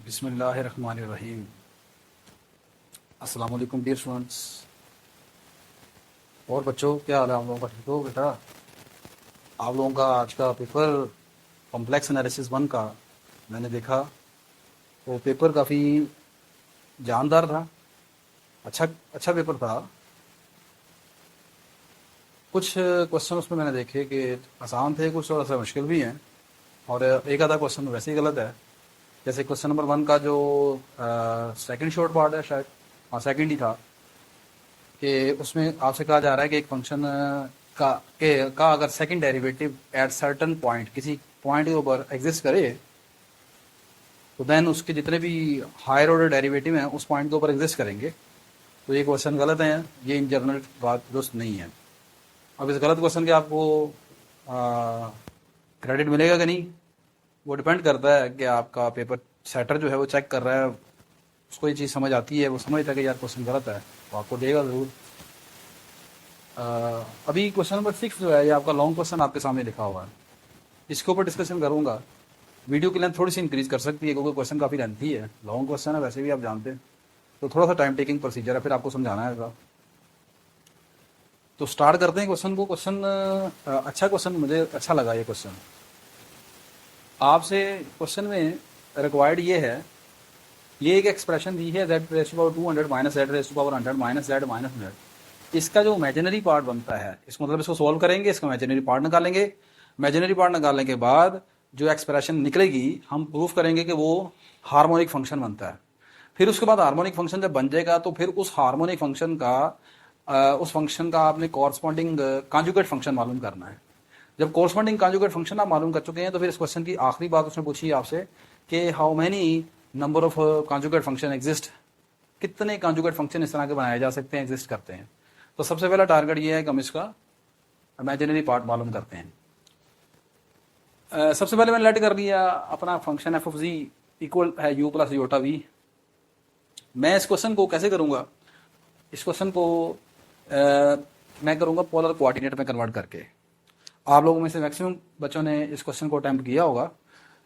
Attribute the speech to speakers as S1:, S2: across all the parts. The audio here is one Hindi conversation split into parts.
S1: बिस्मिल्लाहिर्रहमानिर्रहीम। अस्सलाम वालेकुम डियर स्टूडेंट्स। और बच्चों, क्या हाल है आप लोगों का? ठीक हो बेटा? आप लोगों का आज का पेपर कॉम्प्लेक्स एनालिसिस 1 का मैंने देखा, वो पेपर काफ़ी जानदार था। अच्छा अच्छा पेपर था। कुछ क्वेश्चन उसमें मैंने देखे कि आसान थे, कुछ थोड़ा सा मुश्किल भी हैं, और एक आधा क्वेश्चन वैसे ही गलत है। जैसे क्वेश्चन नंबर 1 का जो सेकंड शॉर्ट पार्ट है, शायद हाँ सेकंड ही था, कि उसमें आपसे कहा जा रहा है कि एक फंक्शन का अगर second derivative at certain point, किसी पॉइंट के ऊपर एग्जिस्ट करे, तो देन उसके जितने भी हायर ऑर्डर डेरिवेटिव हैं उस पॉइंट के ऊपर एग्जिस्ट करेंगे। तो ये क्वेश्चन गलत है, ये इन जनरल बात दुरुस्त नहीं है। अब इस गलत क्वेश्चन के आपको क्रेडिट मिलेगा कि नहीं, वो डिपेंड करता है कि आपका पेपर सेटर जो है वो चेक कर रहा है, उसको ये चीज़ समझ आती है, वो समझता है कि यार क्वेश्चन गलत है, तो आपको देगा ज़रूर। अभी क्वेश्चन नंबर 6 जो है, ये आपका लॉन्ग क्वेश्चन आपके सामने लिखा हुआ है, इसके ऊपर डिस्कशन करूंगा। वीडियो की लेंथ थोड़ी सी इंक्रीज कर सकती है क्योंकि क्वेश्चन काफ़ी लेंथी है, लॉन्ग क्वेश्चन है वैसे भी आप जानते हैं, तो थोड़ा सा टाइम टेकिंग प्रोसीजर है, फिर आपको समझाना है। तो स्टार्ट करते हैं क्वेश्चन को। क्वेश्चन अच्छा क्वेश्चन, मुझे अच्छा लगा ये क्वेश्चन। आपसे क्वेश्चन में रिक्वायर्ड ये है, ये एक एक्सप्रेशन दी है z raise to power 200 minus z raise to power 100 minus z minus 100। इसका जो इमेजिनरी पार्ट बनता है, इसको मतलब इसको सॉल्व करेंगे, इसका इमेजिनरी पार्ट निकालेंगे। इमेजिनरी पार्ट निकालने के बाद जो एक्सप्रेशन निकलेगी, हम प्रूफ करेंगे कि वो हार्मोनिक फंक्शन बनता है। फिर उसके बाद हार्मोनिक फंक्शन जब बन जाएगा, तो फिर उस हार्मोनिक फंक्शन का उस फंक्शन का आपने कॉरस्पॉन्डिंग कॉन्जुगेट फंक्शन मालूम करना है। जब कॉरस्पॉन्डिंग कॉन्जुगेट फंक्शन आप मालूम कर चुके हैं, तो फिर इस क्वेश्चन की आखिरी बात उसने पूछी आपसे कि how many number of conjugate function exist, कितने कॉन्जुगेट फंक्शन इस तरह के बनाए जा सकते हैं, एग्जिस्ट करते हैं। तो सबसे पहला टारगेट ये है कि हम इसका इमेजिनरी पार्ट मालूम करते हैं। सबसे पहले मैंने लेट कर लिया अपना function F of G equal है यू प्लस योटा वी। मैं इस क्वेश्चन को कैसे करूंगा, इस क्वेश्चन को मैं करूंगा पोलर कोऑर्डिनेट में कन्वर्ट करके। आप लोगों में से मैक्सिमम बच्चों ने इस क्वेश्चन को अटैम्प्ट किया होगा,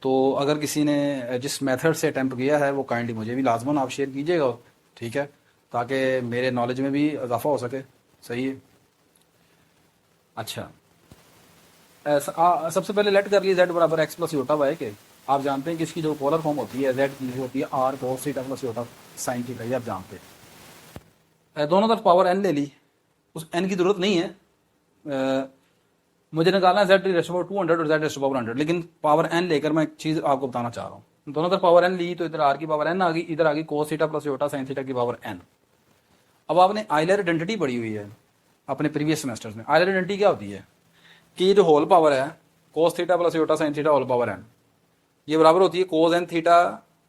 S1: तो अगर किसी ने जिस मेथड से अटैम्प्ट किया है वो काइंडली मुझे भी लाजमन आप शेयर कीजिएगा, ठीक है, ताकि मेरे नॉलेज में भी इजाफा हो सके। सही है। अच्छा, सबसे पहले लेट कर लिए z बराबर x प्लस योटा वाई के। आप जानते हैं कि इसकी जो पोलर फॉर्म होती है z की होती है r cos theta plus iota sine theta, ये आप जानते हैं। दोनों तरफ पावर n ले ली, उस n की जरूरत नहीं है। मुझे निकालना है z रेज़ टू पावर 200 और z रेज़ टू पावर 100, लेकिन पावर n लेकर मैं एक चीज़ आपको बताना चाह रहा हूँ। दोनों तरफ पावर n ली, तो इधर r की पावर n आ गई, इधर आ गई cos theta plus iota sine theta की पावर n। अब आपने आइलर आइडेंटिटी पढ़ी हुई है अपने प्रीवियस सेमेस्टर्स में। आइलर आइडेंटिटी क्या होती है कि ये जो होल पावर है cos theta plus iota sine theta whole power n, ये बराबर होती है cos n theta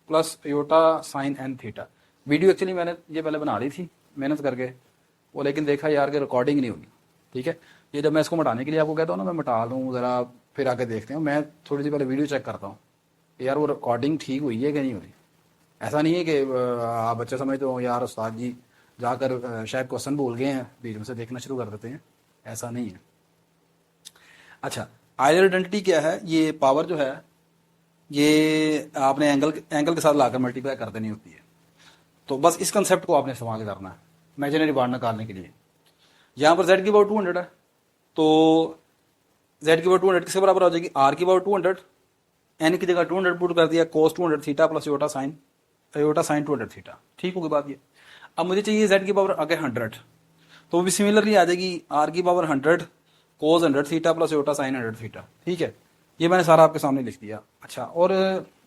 S1: plus iota sine n theta. Video actually मैंने ये पहले बना ली थी मेहनत करके वो, लेकिन देखा यार कि रिकॉर्डिंग नहीं होगी, ठीक है। ये जब मैं इसको मिटाने के लिए आपको कहता हूँ ना, मैं मिटा लूँ ज़रा, फिर आके देखते हैं। मैं थोड़ी सी पहले वीडियो चेक करता हूँ यार वो रिकॉर्डिंग ठीक हुई है कि नहीं हुई। ऐसा नहीं है कि आप बच्चे समझते हो यार उस्ताद जी जाकर शायद क्वेश्चन भूल गए हैं, बीच में से देखना शुरू कर देते हैं, ऐसा नहीं है। अच्छा, आइलर आइडेंटिटी क्या है? ये पावर जो है ये आपने एंगल के साथ लाकर मल्टीप्लाई कर देनी होती है। तो बस इस कंसेप्ट को आपने इस्तेमाल करना है इमेजिनरी पार्ट निकालने के लिए। यहाँ पर z की पावर 200 है, तो z की पावर 200 किसके बराबर हो जाएगी? r की पावर 200, n की जगह 200 पुट कर दिया, cos 200 theta plus iota sine 200 theta. ठीक होगी बात ये। अब मुझे चाहिए z की पावर आगे 100, तो वो भी सिमिलरली आ जाएगी r की power 100 cos 100 theta plus iota sine 100 theta. ठीक है, ये मैंने सारा आपके सामने लिख दिया। अच्छा, और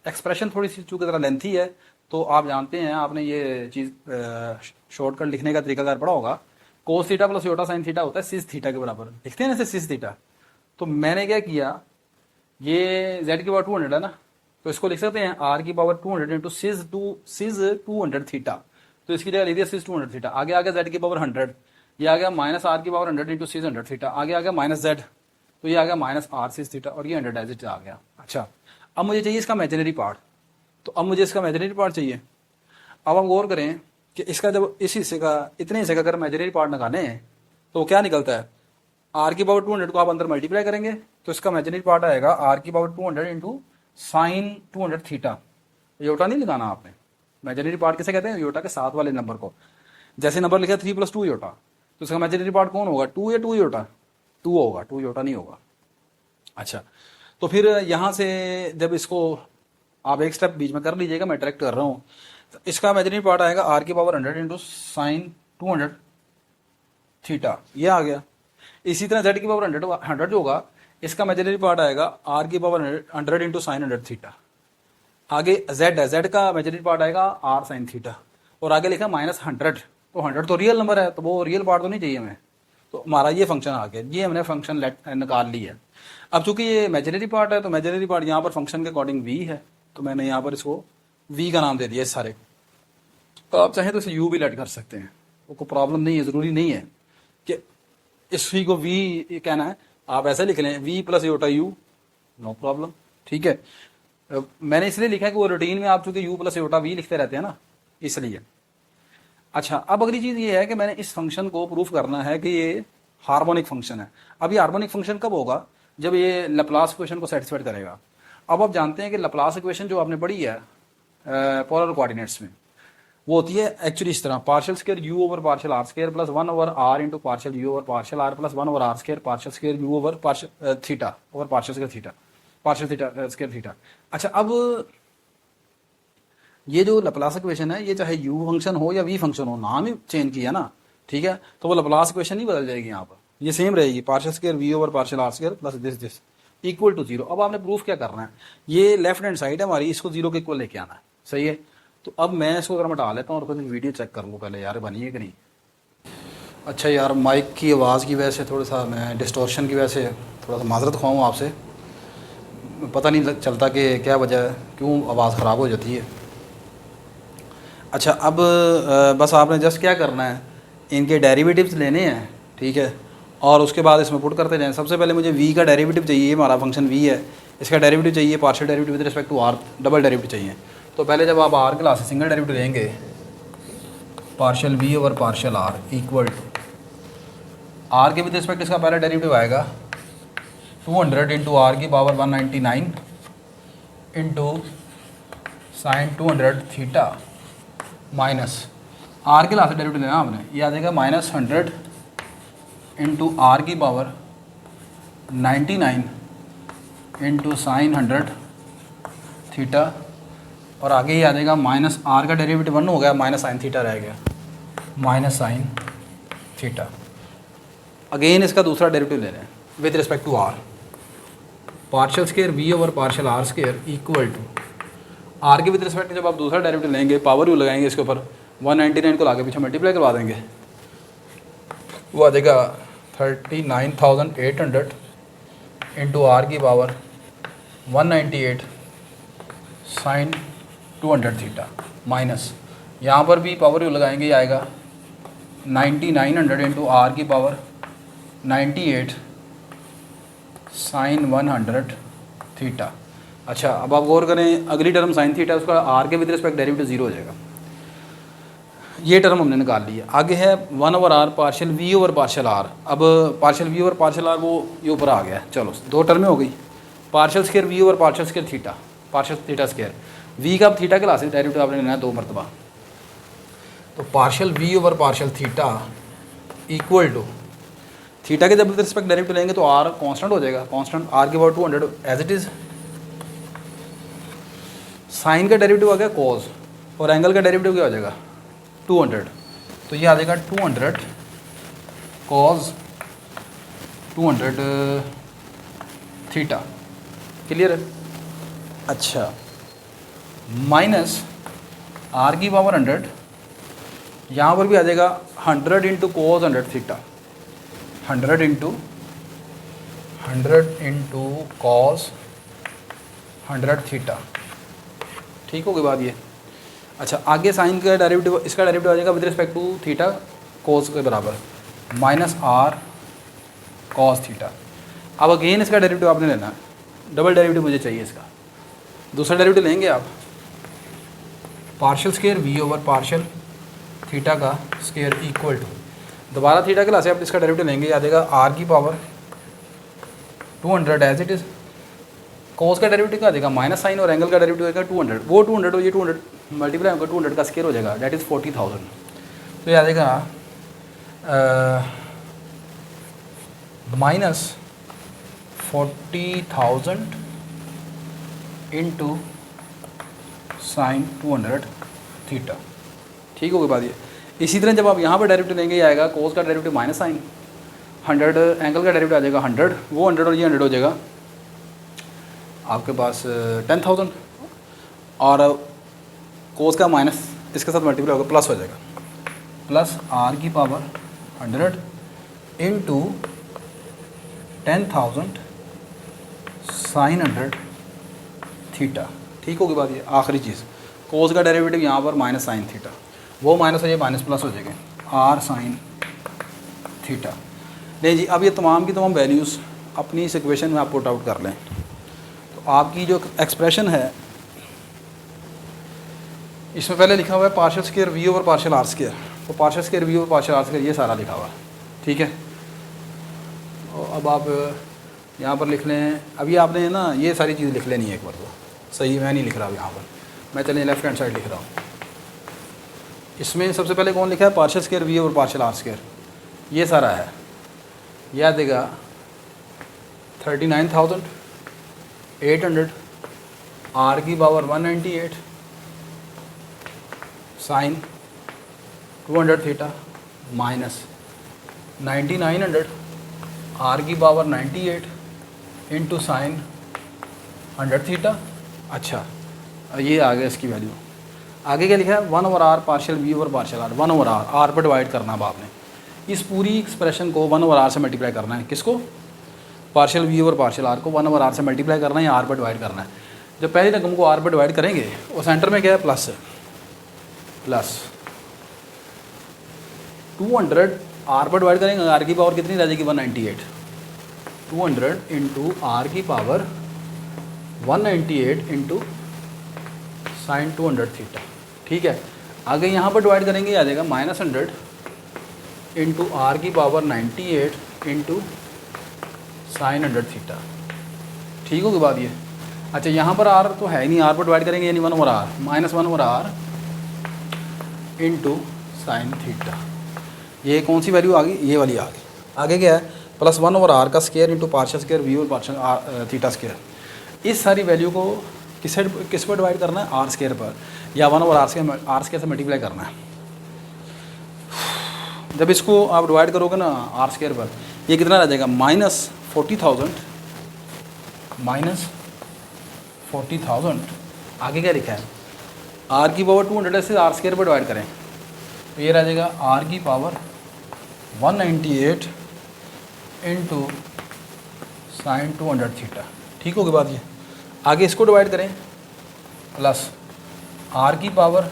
S1: एक्सप्रेशन थोड़ी सी चूंकि ज़रा लेंथी है, तो आप जानते हैं, आपने ये चीज़ शॉर्टकट लिखने का तरीकाकार पढ़ा होगा। Cos theta plus iota sine theta होता है सिस थीटा के बराबर, लिखते हैं ना सिस थीटा। तो मैंने क्या किया, ये z की पावर 200 है ना, तो इसको लिख सकते हैं r की पावर 200 इंटू सिस 200 थीटा। तो इसकी जगह लिख दिया सिस 200 थीटा। आगे आ गया z की पावर 100, ये आ गया माइनस r की पावर 100 इंटू सिस 100 थीटा। आगे आ गया माइनस z, तो ये आ गया माइनस r सिस थीटा, और ये 100 एज इट आ गया। अच्छा, अब मुझे चाहिए इसका इमेजिनरी पार्ट, तो अब मुझे इसका इमेजिनरी पार्ट चाहिए। अब हम गौर करें कि इसका जब इस हिस्से का इतने हिस्से का अगर इमेजिनरी पार्ट निकालें तो क्या निकलता है, आर की पावर 200 को आप अंदर मल्टीप्लाई करेंगे तो इसका इमेजिनरी पार्ट आएगा आर की power 200 into sine 200 theta. Iota नहीं लगाना आपने, इमेजिनरी पार्ट किसे कहते हैं, योटा के साथ वाले नंबर को। जैसे नंबर लिखा 3+2 योटा, तो इसका इमेजिनरी पार्ट कौन होगा, 2 या 2 योटा, 2 होगा, 2 योटा नहीं होगा। अच्छा, तो फिर यहाँ से जब इसको आप एक स्टेप बीच में कर लीजिएगा, मैं डायरेक्ट कर रहा हूँ, तो इसका इमेजिनरी पार्ट आएगा आर की पावर 100 इंटू साइन 200 थीटा, ये आ गया। इसी तरह जेड की पावर 100 जो होगा, इसका इमेजिनरी पार्ट आएगा आर की पावर 100 इंटू साइन 100 थीटा। आगे जेड है, जेड का इमेजिनरी पार्ट आएगा आर साइन थीटा, और आगे लिखा -100, तो 100 तो रियल नंबर है, तो वो रियल पार्ट तो नहीं चाहिए हमें, तो हमारा ये फंक्शन आ गया, ये हमने फंक्शन निकाल ली है। अब चूंकि ये इमेजिनरी पार्ट है, तो इमेजिनरी पार्ट यहाँ पर फंक्शन के अकॉर्डिंग वी है, तो मैंने यहाँ पर इसको वी का नाम दे दिया इस सारे। तो आप चाहें तो इसे यू भी लेट कर सकते हैं, वो कोई प्रॉब्लम नहीं है, ज़रूरी नहीं है कि इस वी को वी कहना है, आप ऐसे लिख लें V plus iota U, no problem, ठीक है। मैंने इसलिए लिखा है कि वो रूटीन में आप चूंकि यू प्लस योटा वी लिखते रहते हैं ना, इसलिए। अच्छा, अब अगली चीज़ ये है कि मैंने इस फंक्शन को प्रूफ करना है कि ये हार्मोनिक फंक्शन है। अब ये हार्मोनिक फंक्शन कब होगा, जब ये लैप्लास इक्वेशन को सेटिस्फाइड करेगा। अब आप जानते हैं कि लैप्लास इक्वेशन जो आपने पढ़ी है पोलर कोऑर्डिनेट्स में, वो होती है एक्चुअली इस तरह, partial square u over partial are square plus 1 over r into partial u over partial r plus 1 over r square partial square u over partial theta over partial square theta, partial theta square theta. अच्छा, अब ये जो लैप्लास इक्वेशन है, ये चाहे यू फंक्शन हो या वी फंक्शन हो, नाम ही चेंज किया ना, ठीक है, तो वो लैप्लास इक्वेशन नहीं बदल जाएगी, यहाँ पर ये सेम रहेगी, partial square we over partial are square plus this equal to 0। अब आपने प्रूफ क्या करना है, ये लेफ्ट हैंड साइड है हमारी, इसको 0 के इक्वल लेके आना है, सही है। तो अब मैं इसको अगर हटा लेता हूँ और कुछ वीडियो चेक कर लूँ पहले, यार बनी है कि नहीं। अच्छा यार, माइक की आवाज़ की वजह से थोड़ा सा, मैं डिस्टॉर्शन की वजह से थोड़ा सा माजरत ख्वाह आपसे, पता नहीं चलता कि क्या वजह है, क्यों आवाज़ ख़राब हो जाती है। अच्छा, अब बस आपने जस्ट क्या करना है, इनके डेरिवेटिव्स लेने हैं, ठीक है, और उसके बाद इसमें पुट करते जाएं। सबसे पहले मुझे v का डेरिवेटिव चाहिए, हमारा फंक्शन v है, इसका डेरिवेटिव चाहिए partial derivative with respect to r, double derivative चाहिए। तो पहले जब आप r के क्लास से सिंगल डेरिवेटिव लेंगे, partial v over partial r equal to r के विद रिस्पेक्ट इसका पहला डेरिवेटिव आएगा 200 इंटू आर की power 199 into sine 200 theta minus r के क्लास से डेरिवेटिव लेना आपने, ये आ जाएगा -100 इंटू आर की पावर 99 इंटू साइन 100 थीटा, और आगे ही आ जाएगा माइनस आर का डेरिवेटिव 1 हो गया, माइनस साइन थीटा रह गया, माइनस साइन थीटा। अगेन इसका दूसरा डेरिवेटिव ले रहे हैं with respect to r, partial square we over partial are square equal to r के विद रिस्पेक्ट जब आप दूसरा डेरिवेटिव लेंगे, पावर यू लगाएंगे इसके ऊपर, 199 को आगे पीछे मल्टीप्लाई करवा देंगे, वो आ जाएगा 39,800 इंटू आर की पावर 198 साइन 200 थीटा माइनस, यहाँ पर भी पावर यू लगाएंगे, ये आएगा 9900 इंटू आर की पावर 98 साइन 100 थीटा। अच्छा, अब आप गौर करें, अगली टर्म साइन थीटा, उसका आर के विद रिस्पेक्ट डेरिवेटिव 0 हो जाएगा, ये टर्म हमने निकाल ली है। आगे है 1 over are partial we over partial R, अब partial we over partial R वो ये ऊपर आ गया, चलो दो टर्में हो गई, partial square we over partial square theta, partial theta square, v का थीटा के क्लास डेरिवेटिव आपने लेना है 2 मरतबा, तो partial we over partial theta equal to theta के जब रिस्पेक्ट डेरिवेटिव लेंगे तो आर कांस्टेंट हो जाएगा, कांस्टेंट आर के power 200 as it is, sine का डेरिवेटिव आ गया कॉस, और एंगल का डेरिवेटिव क्या हो जाएगा 200, तो ये आ जाएगा 200 कॉस 200 थीटा, क्लियर है। अच्छा, माइनस आर की पावर 100, यहाँ पर भी आ जाएगा 100 into cos 100 theta, 100 into cos 100 theta, ठीक हो गई बात ये। अच्छा, आगे साइन का डेरिवेटिव, इसका डेरिवेटिव आ जाएगा with respect to theta cos के बराबर माइनस आर कॉस थीटा। अब अगेन इसका डेरिवेटिव आपने लेना है, डबल डेरिवेटिव मुझे चाहिए इसका, दूसरा डेरिवेटिव लेंगे आप, partial square we over partial theta का स्क्वायर इक्वल टू, दोबारा थीटा के लासे आप इसका डेरिवेटिव लेंगे, याद आएगा आर की पावर 200 एज इट इज़। कोस का डेरिवेटिव क्या देगा, माइनस साइन, और एंगल का डेरिवेटिव होगा 200, वो 200 और ये 200 मल्टीप्लाई होगा, 200 का स्क्वायर हो जाएगा, दैट इज़ 40,000। तो याद आएगा माइनस 40,000 इंटू साइन 200 थीटा। ठीक होगी बात ये। इसी तरह जब आप यहाँ पर डेरिवेटिव लेंगे, ये आएगा कोस का डेरिवेटिव माइनस साइन 100, एंगल का डेरिवेटिव आ जाएगा 100, वो 100 और ये 100 हो जाएगा आपके पास 10,000, और कोस का माइनस इसके साथ मल्टीप्लाई होगा, प्लस हो जाएगा, प्लस आर की पावर 100 इंटू 10,000 साइन 100 थीटा। ठीक होगी बात ये। आखिरी चीज़, कोस का डेरिवेटिव यहाँ पर माइनस साइन थीटा, वो माइनस हो जाए माइनस प्लस हो जाएगा, आर साइन थीटा। नहीं जी, अब ये तमाम की तमाम वैल्यूज़ अपनी इस इक्वेशन में आप पुट आउट कर लें, तो आपकी जो एक्सप्रेशन है इसमें पहले लिखा हुआ है partial square we over partial are square, तो partial square we over partial are square ये सारा लिखा हुआ है। ठीक है, और अब आप यहाँ पर लिख लें, अभी आपने ना ये सारी चीज़ लिख लेनी है एक बार, तो सही मैं नहीं लिख रहा हूँ यहाँ पर, मैं चलिए लेफ्ट हैंड साइड लिख रहा हूँ। इसमें सबसे पहले कौन लिखा है, partial square we over partial are square, ये सारा है, याद देगा 39,800 आर की power 198 sine 200 theta minus 9900 r की पावर 98 इंटू साइन 100 थीटा। अच्छा, ये आ गया इसकी वैल्यू। आगे क्या लिखा है, 1 over are partial we over partial r, 1 over r पर डिवाइड करना है आपने, इस पूरी एक्सप्रेशन को 1 ओवर आर से मल्टीप्लाई करना है। किसको, partial we over partial r को 1 ओवर आर से मल्टीप्लाई करना है या आर पर डिवाइड करना है। जब पहली रकम को आर पर डिवाइड करेंगे, वो सेंटर में क्या है, प्लस है, प्लस 200 आर पर डिवाइड करेंगे, आर की पावर कितनी रह जाएगी, 198, 200 इंटू आर की पावर 198 इंटू साइन 200 थीटा। ठीक है, आगे यहाँ पर डिवाइड करेंगे, आ जाएगा माइनस 100 इंटू आर की पावर 98 इंटू साइन 100 थीटा। ठीक होगी बात ये। अच्छा, यहाँ पर आर तो है ही नहीं, आर पर डिवाइड करेंगे यानी 1 over r, minus 1 over r into sine theta. ये कौन सी वैल्यू आ गई, ये वाली आ गई। आगे क्या है, प्लस 1 ओवर आर का square into partial square v और पार्शियल थीटा स्क्वायर। इस सारी वैल्यू को किस पर डिवाइड करना है, आर स्क्वायर पर, या 1 ओवर आर स्क्वायर से मल्टीप्लाई करना है। जब इसको आप डिवाइड करोगे ना आर स्क्वायर पर, ये कितना रह जाएगा, माइनस 40,000। आगे क्या लिखा है, आर की पावर 200 से आर स्क्वायर पर डिवाइड करें, तो ये रह जाएगा आर की पावर 198 इंटू साइन 200 थीटा। ठीक होगी बात ये। आगे इसको डिवाइड करें, प्लस आर की पावर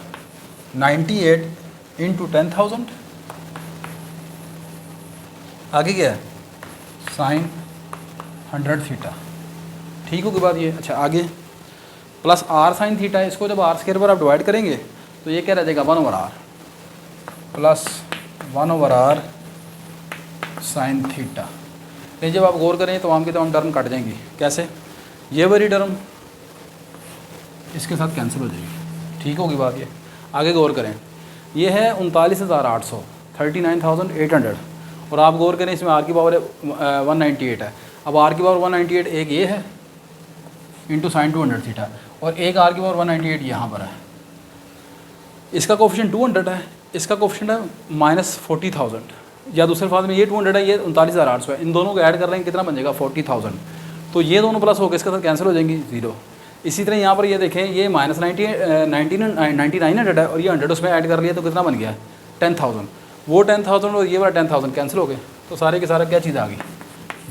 S1: 98 इंटू 10,000, आगे क्या है, साइन 100 थीटा। ठीक होगी बात ये। अच्छा, आगे प्लस आर साइन थीटा, इसको जब आर स्क्वायर पर आप डिवाइड करेंगे तो ये क्या रह जाएगा, 1 over r plus 1 over r sine theta. नहीं, जब आप गौर करें तमाम की तमाम टर्म कट जाएंगी। कैसे, ये वाली टर्म इसके साथ कैंसिल हो जाएगी। ठीक होगी बात ये। आगे गौर करें, ये है 39,800, 39,800, और आप गौर करें इसमें आर की पावर 198 है। अब आर की पावर 198 एक ये है इंटू साइन 200 थीटा, और एक आर की पावर 198 यहाँ पर है। इसका कोफिशिएंट 200 है, इसका कोफिशिएंट है माइनस 40,000, या दूसरे फाज में ये 200 है, ये 39,800 है। इन दोनों को ऐड कर लेंगे, कितना बन जाएगा, 40,000। तो ये दोनों प्लस होकर इसके साथ कैंसिल हो जाएंगी, 0। इसी तरह यहाँ पर ये देखें, ये माइनस 9900 है, और ये 100 उसमें ऐड कर लिया, तो कितना बन गया, 10,000। वो 10,000 और ये वाला 10,000 कैंसिल हो गए, तो सारे के सारा क्या चीज़ आ गई,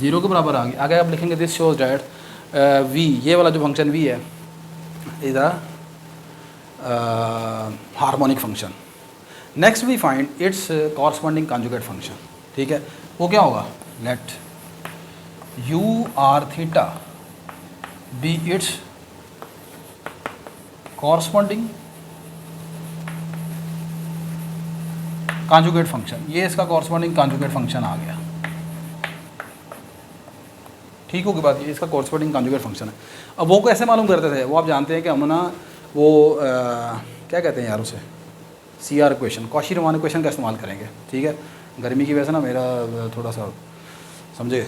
S1: 0 के बराबर आ गई। आगे आप लिखेंगे दिस शोज डैट वी, ये वाला जो फंक्शन वी है, is a harmonic function. Next we find its corresponding conjugate function. ठीक है, वो क्या होगा, let u r theta be its corresponding conjugate function, ये इसका कॉरस्पॉन्डिंग कॉन्जुगेट फंक्शन आ गया। ठीक होगी बात, ये इसका कॉरस्पॉन्डिंग कॉन्जुगेट फंक्शन है। अब वो कैसे मालूम करते थे, वो आप जानते हैं कि हम ना वो क्या कहते हैं यार उसे, CR इक्वेशन, कॉशी-रीमान इक्वेशन का इस्तेमाल करेंगे। ठीक है, गर्मी की वजह से ना मेरा थोड़ा सा समझे।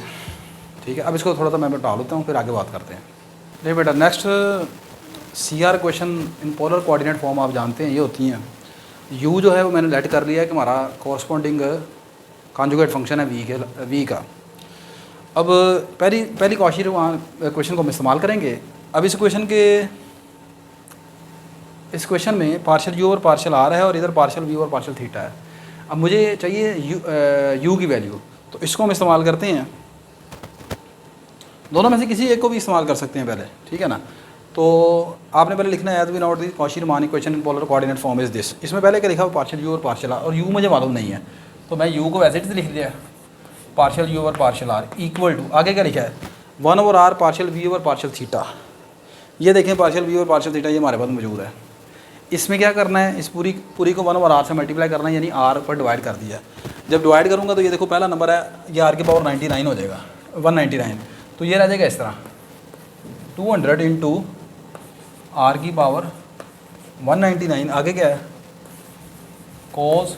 S1: ठीक है, अब इसको थोड़ा सा मैं बता लेता हूँ, फिर आगे बात करते हैं। नहीं बेटा, next CR equation in polar coordinate form आप जानते हैं ये होती हैं। U जो है वो मैंने लेट कर लिया है कि हमारा कॉरस्पॉन्डिंग कॉन्जुगेट फंक्शन है V का। अब पहली कॉशी-रीमान इक्वेशन को हम इस्तेमाल करेंगे। अब इस क्वेश्चन में पार्शियल U और पार्शियल R है और इधर पार्शियल V और पार्शियल थीटा है। अब मुझे चाहिए U की वैल्यू, तो इसको हम इस्तेमाल करते हैं। दोनों में से किसी एक को भी इस्तेमाल कर सकते हैं पहले, ठीक है ना। तो आपने पहले लिखना है, as we note the Cauchy Riemann equation in polar coordinate form is this. इसमें पहले क्या लिखा हुआ, पार्शियल U और पार्शियल R, और U मुझे मालूम नहीं है तो मैं U को वैसे ही लिख दिया, पार्शियल U और पार्शियल R इक्वल टू, आगे क्या लिखा है, 1/r पार्शियल V और पार्शियल थीटा। ये देखें पार्शियल V और पार्शियल थीटा ये हमारे पास मौजूद है। इसमें क्या करना है, इस पूरी को 1/r से मल्टीप्लाई करना है, यानी R पर डिवाइड कर दिया। जब डिवाइड करूँगा तो ये देखो पहला नंबर है, ये R की पावर 99 हो जाएगा, 199। तो ये रह जाएगा इस तरह 200 इंटू R की पावर 199, आगे क्या है cos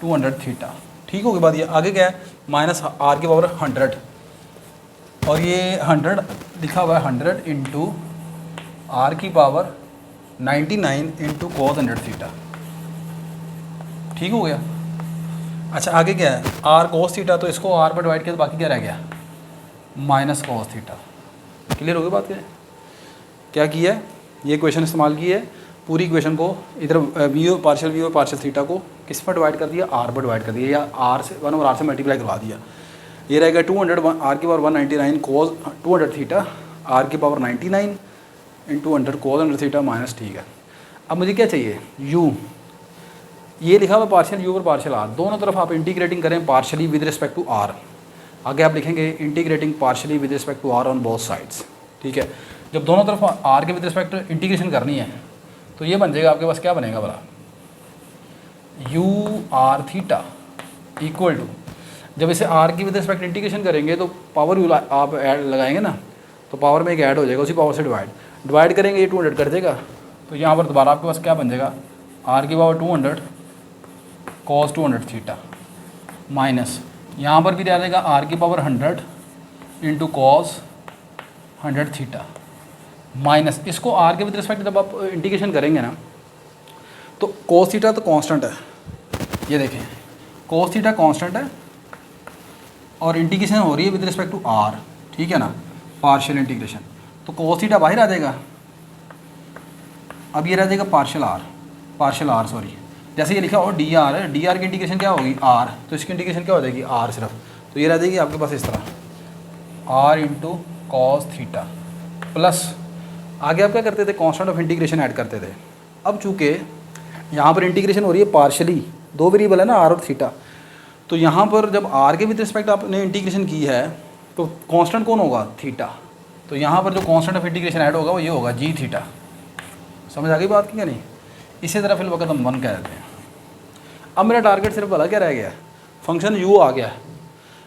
S1: 200 थीटा। ठीक होगी बात, ये आगे क्या है माइनस R की पावर 100, और ये 100 लिखा हुआ है 100 इंटू R की पावर 99 इंटू cos 100 थीटा। ठीक हो गया। अच्छा आगे क्या है, R cos थीटा, तो इसको R पर डिवाइड किया तो बाकी क्या रह गया, माइनस cos थीटा। क्लियर हो गई बात, क्या किया है, ये इक्वेशन इस्तेमाल की है, पूरी इक्वेशन को इधर पार्शियल V और पार्शियल थीटा को किस पर डिवाइड कर दिया, R पर डिवाइड कर दिया, या R से 1/r से मल्टीप्लाई करवा दिया। ये रहेगा 200 R की पावर 199 cos 200 थीटा, R की power 99 into 100 cos 100 theta minus. ठीक है, अब मुझे क्या चाहिए, U। ये लिखा हुआ पार्शियल U और पार्शियल R, दोनों तरफ आप इंटीग्रेटिंग करें partially with respect to R। आगे आप लिखेंगे integrating partially with respect to R on both sides. ठीक है, जब दोनों तरफ R के विद रिस्पेक्ट इंटीग्रेशन करनी है तो ये बन जाएगा आपके पास, क्या बनेगा बड़ा, U R थीटा इक्वल टू, जब इसे R की विद रिस्पेक्ट इंटीग्रेशन करेंगे तो पावर यू आप ऐड लगाएंगे ना, तो पावर में एक ऐड हो जाएगा, उसी पावर से डिवाइड करेंगे, ये 200 कर देगा। तो यहाँ पर दोबारा आपके पास क्या बन जाएगा, R की पावर 200 cos 200 थीटा माइनस, यहाँ पर भी रह जाएगा R की power 100 into cos 100 theta minus, इसको R के विद रिस्पेक्ट जब आप इंटीग्रेशन करेंगे ना तो cos थीटा तो कांस्टेंट है, ये देखें cos थीटा कांस्टेंट है और इंटीग्रेशन हो रही है विद रिस्पेक्ट टू R। ठीक है ना, पार्शियल इंटीग्रेशन, तो cos थीटा बाहर आ जाएगा। अब ये रह जाएगा पार्शियल R सॉरी, जैसे ये लिखा हो dr है, dr की इंटीग्रेशन क्या होगी R, तो इसकी इंटीग्रेशन क्या हो जाएगी R सिर्फ, तो ये रह जाएगी आपके पास इस तरह R into cos theta plus, आगे आप क्या करते थे, कांस्टेंट ऑफ इंटीग्रेशन ऐड करते थे। अब चूँकि यहाँ पर इंटीग्रेशन हो रही है पार्शियली, दो वेरिएबल है ना R और थीटा, तो यहाँ पर जब R के विद रिस्पेक्ट आपने इंटीग्रेशन की है तो कांस्टेंट कौन होगा, थीटा। तो यहाँ पर जो कांस्टेंट ऑफ इंटीग्रेशन ऐड होगा वो ये होगा g थीटा। समझ आ गई बात की क्या नहीं, इसी तरह फिर वक्त हम 1 कह देते हैं। अब मेरा टारगेट सिर्फ भला क्या रह गया, फंक्शन u आ गया,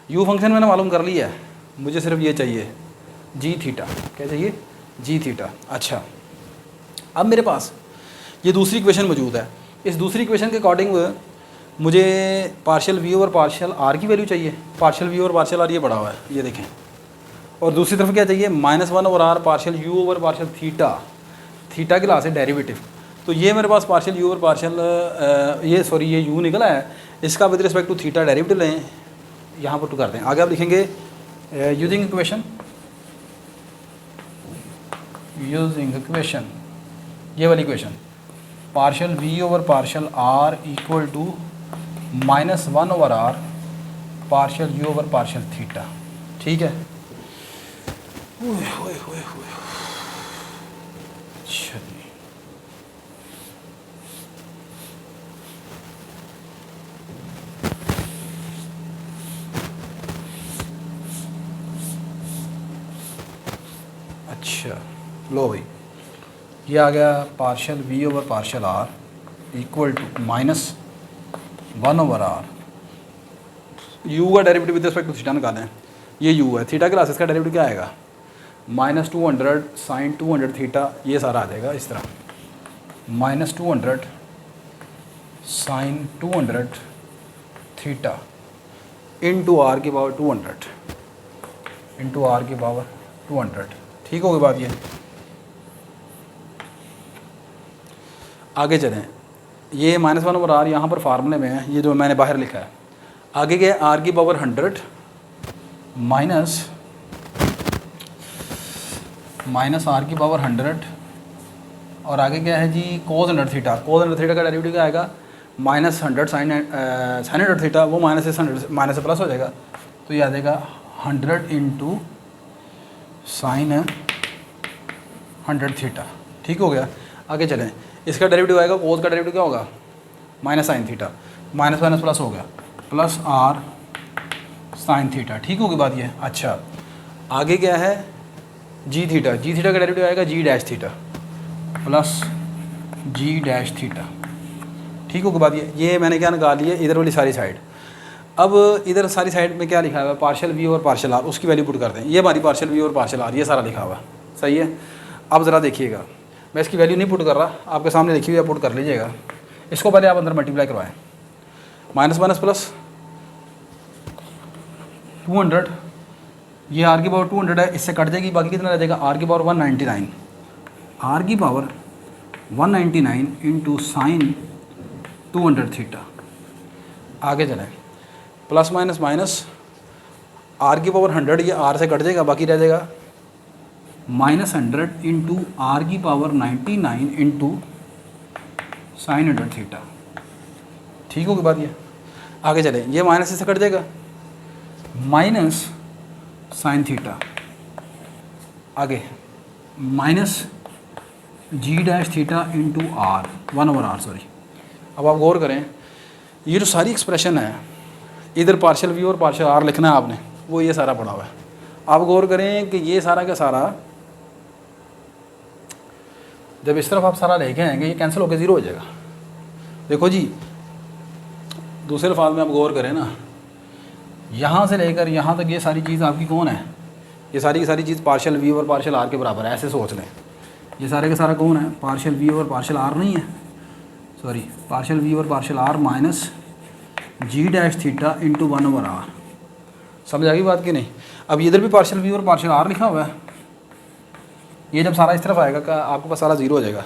S1: u फंक्शन मैंने मालूम कर लिया है, मुझे सिर्फ ये चाहिए g थीटा। क्या चाहिए, g थीटा। अच्छा, अब मेरे पास ये दूसरी इक्वेशन मौजूद है, इस दूसरी इक्वेशन के अकॉर्डिंग मुझे पार्शियल v और पार्शियल r की वैल्यू चाहिए। पार्शियल v और पार्शियल r ये पड़ा हुआ है, ये देखें, और दूसरी तरफ क्या चाहिए, -1/r partial u over partial theta के लास्ट से डेरिवेटिव। तो ये मेरे पास पार्शियल u और पार्शियल ये u निकला है, इसका with respect to theta derivative लें, यहाँ पर टू करते हैं। आगे आप लिखेंगे यूजिंग इक्वेशन, ये वाली equation, partial v over partial r equal to -1/r partial u over partial theta. ठीक है, चलिए अच्छा, लो भाई ये आ गया partial v over partial r equal to minus 1/r। u का derivative with respect to theta निकालें, ये u है, थीटा क्लासेस का डेरिवेटिव क्या आएगा, -200 साइन 200 थीटा, ये सारा आ जाएगा इस तरह, -200 साइन 200 थीटा इंटू आर की पावर 200 इंटू आर की पावर 200। ठीक होगी बात ये। आगे चलें, ये -1/r यहाँ पर फार्मूले में है, ये जो मैंने बाहर लिखा है। आगे क्या है, आर की पावर 100 माइनस आर की पावर 100 और आगे क्या है जी, कोस 100 थीटा। कोस 100 थीटा का डेरिवेटिव क्या आएगा, -100 साइन 100 थीटा, वो माइनस से 100 माइनस से प्लस हो जाएगा, तो ये आ जाएगा 100 इंटू साइन 100 थीटा। ठीक हो गया। आगे चलें, इसका डेरिवेटिव आएगा, कोस का डेरिवेटिव क्या होगा, minus sine theta, minus minus plus हो गया, प्लस आर साइन थीटा। ठीक होगी बात ये। अच्छा, आगे क्या है, जी थीटा। जी थीटा का डेरिवेटिव आएगा जी डैश थीटा प्लस जी डैश थीटा। ठीक होगी बात ये मैंने क्या निकाल लिया, इधर वाली सारी साइड। अब इधर सारी साइड में क्या लिखा हुआ है, पार्शियल वी और पार्शियल आर, उसकी वैल्यू पुट कर दें। ये हमारी पार्शियल वी और पार्शियल आर, ये सारा लिखा हुआ सही है। अब ज़रा देखिएगा, मैं इसकी वैल्यू नहीं पुट कर रहा, आपके सामने लिखी हुई है, पुट कर लीजिएगा। इसको पहले आप अंदर मल्टीप्लाई करवाएं, माइनस माइनस प्लस 200, ये आर की पावर 200 है, इससे कट जाएगी, बाकी कितना रह जाएगा, आर की पावर 199, आर की पावर 199 इंटू साइन 200 थीटा। आगे चलें, प्लस माइनस माइनस, आर की पावर 100, ये आर से कट जाएगा, बाकी रह जाएगा -100 इंटू आर की पावर 99 इंटू साइन 100 थीटा। ठीक होगी बात ये। आगे चलें, ये माइनस से कट जाएगा, माइनस साइन थीटा, आगे minus g dash theta into r 1/r sorry. अब आप गौर करें, ये जो सारी एक्सप्रेशन है, इधर पार्शियल वी और पार्शियल आर लिखना है आपने, वो ये सारा पड़ा हुआ है। आप गौर करें कि ये सारा का सारा जब इस तरफ आप सारा लेके आएंगे, ये कैंसिल होकर ज़ीरो हो जाएगा। देखो जी, दूसरे अल्फाज में आप गौर करें ना, यहाँ से लेकर यहाँ तक ये सारी चीज़ आपकी कौन है, ये सारी की सारी चीज़ पार्शियल वी और पार्शियल आर के बराबर है, ऐसे सोच लें। ये सारे का सारा कौन है, पार्शियल वी और पार्शियल आर नहीं है, सॉरी, पार्शियल वी और partial r minus g dash theta into 1/r। समझ आ गई बात कि नहीं। अब इधर भी पार्शियल वी और पार्शियल आर लिखा हुआ है, ये जब सारा इस तरफ आएगा का आपके पास सारा ज़ीरो हो जाएगा।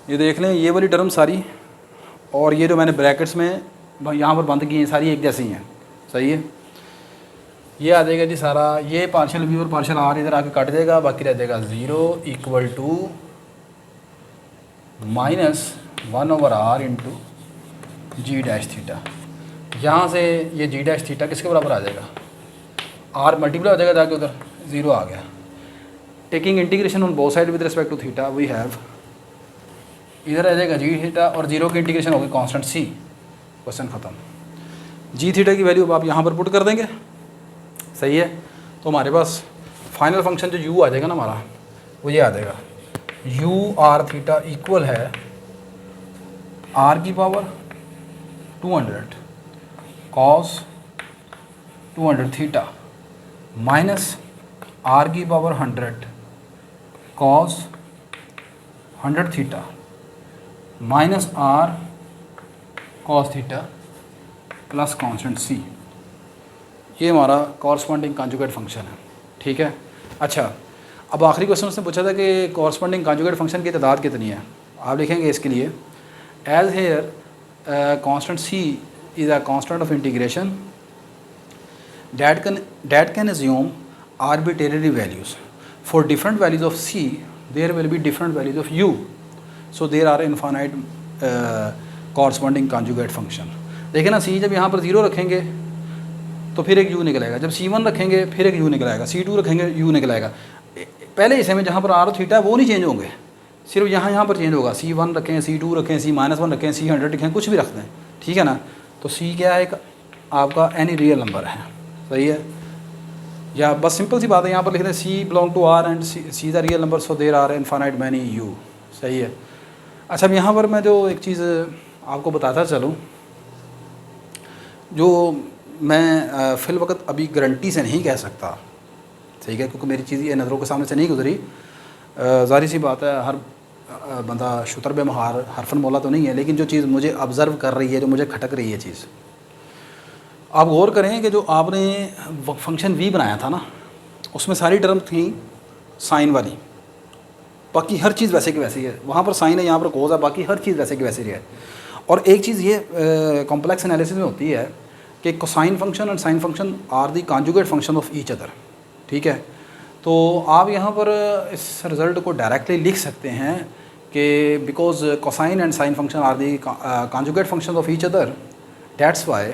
S1: ये देख लें, ये वाली टर्म सारी और ये जो मैंने ब्रैकेट्स में यहाँ पर बंद की हैं, सारी एक जैसी हैं, सही है। ये आ जाएगा जी सारा, ये पार्शियल वी और पार्शियल आर इधर आके कट जाएगा, बाकी रह जाएगा 0 equal to -1/r into g dash theta. यहाँ से ये जी डैश थीटा किसके बराबर आ जाएगा, आर मल्टीप्लाई हो जाएगा, जाके उधर 0 आ गया। Taking integration on both side with respect to theta, we have, इधर आ जाएगा जी थीटा और 0 की इंटीग्रेशन होगी कांस्टेंट सी। क्वेश्चन ख़त्म। जी थीटा की वैल्यू आप यहाँ पर पुट कर देंगे, सही है। तो हमारे पास फाइनल फंक्शन जो u आ जाएगा ना हमारा, वो ये आ जाएगा, u आर थीटा इक्वल है आर की power 200 cos 200 theta minus R की power 100 cos 100 theta minus are cos theta plus constant C. ये हमारा कॉरस्पॉन्डिंग कॉन्जुगेट फंक्शन है। ठीक है। अच्छा, अब आखिरी क्वेश्चन उसने पूछा था कि कॉरस्पॉन्डिंग कॉन्जुगेट फंक्शन की तादाद कितनी है। आप लिखेंगे इसके लिए, as here constant c is a constant of integration that can assume arbitrary values. For different values of c, there will be different values of u. So there are infinite corresponding conjugate function. देखिए ना, c जब यहाँ पर 0 रखेंगे तो फिर एक u निकलेगा, जब c1 रखेंगे फिर एक u निकलेगा, c2 रखेंगे u निकलेगा। पहले हिस्से में जहाँ पर r थीटा वो नहीं चेंज होंगे, सिर्फ यहाँ पर चेंज होगा। c1 रखें, c2 रखें, c-1 रखें, c100 रखें, कुछ भी रख दें, ठीक है ना। तो c क्या है, एक आपका एनी रियल नंबर है, सही है। या बस सिंपल सी बात है, यहाँ पर लिख दें c belong to r and c is a real number, so there are infinite many u, सही है। अच्छा, अब यहाँ पर मैं जो एक चीज़ आपको बताता चलूँ, जो मैं फ़िल वक्त अभी गारंटी से नहीं कह सकता, ठीक है, क्योंकि मेरी चीज़ ये नज़रों के सामने से नहीं गुजरी। ज़ाहिर सी बात है, हर बंदा शुतर बे महार हरफन मौला तो नहीं है, लेकिन जो चीज़ मुझे ऑब्ज़र्व कर रही है, जो मुझे खटक रही है चीज़, आप गौर करें कि जो आपने फंक्शन वी बनाया था ना, उसमें सारी टर्म थी साइन वाली, बाकी हर चीज़ वैसे की वैसी है। वहाँ पर साइन है, यहाँ पर कोज है, बाकी हर चीज़ वैसे की वैसी है। और एक चीज़ ये कॉम्प्लेक्स एनालिसिस में होती है कि cosine function and sine function are the conjugate function of each other, ठीक है। तो आप यहाँ पर इस रिज़ल्ट को डायरेक्टली लिख सकते हैं कि because cosine and sine function are the conjugate function of each other, that's why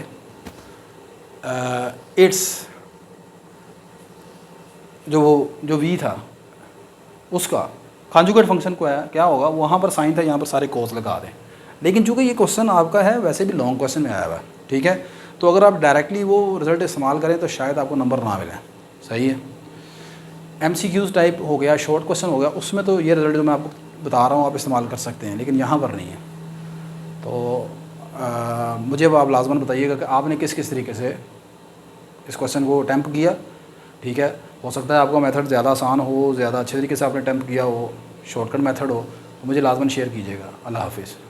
S1: it's जो वी था उसका कॉन्जुगेट फंक्शन को है क्या होगा, वहाँ पर साइन था, यहाँ पर सारे कोस लगा दें। लेकिन चूंकि ये क्वेश्चन आपका है वैसे भी लॉन्ग क्वेश्चन में आया हुआ है, ठीक है, तो अगर आप डायरेक्टली वो रिज़ल्ट इस्तेमाल करें तो शायद आपको नंबर ना मिले। सही है, MCQs टाइप हो गया, शॉर्ट क्वेश्चन हो गया, उसमें तो ये रिज़ल्ट जो मैं आपको बता रहा हूँ आप इस्तेमाल कर सकते हैं, लेकिन यहाँ पर नहीं है। तो मुझे अब आप लाजमन बताइएगा कि आपने किस किस तरीके से इस क्वेश्चन को अटैम्प्ट किया, ठीक है। हो सकता है आपका मेथड ज़्यादा आसान हो, ज़्यादा अच्छे तरीके से आपने अटैम्प्ट किया हो, शॉर्टकट मेथड हो, तो मुझे लाजमन शेयर कीजिएगा। अल्लाह हाफिज़।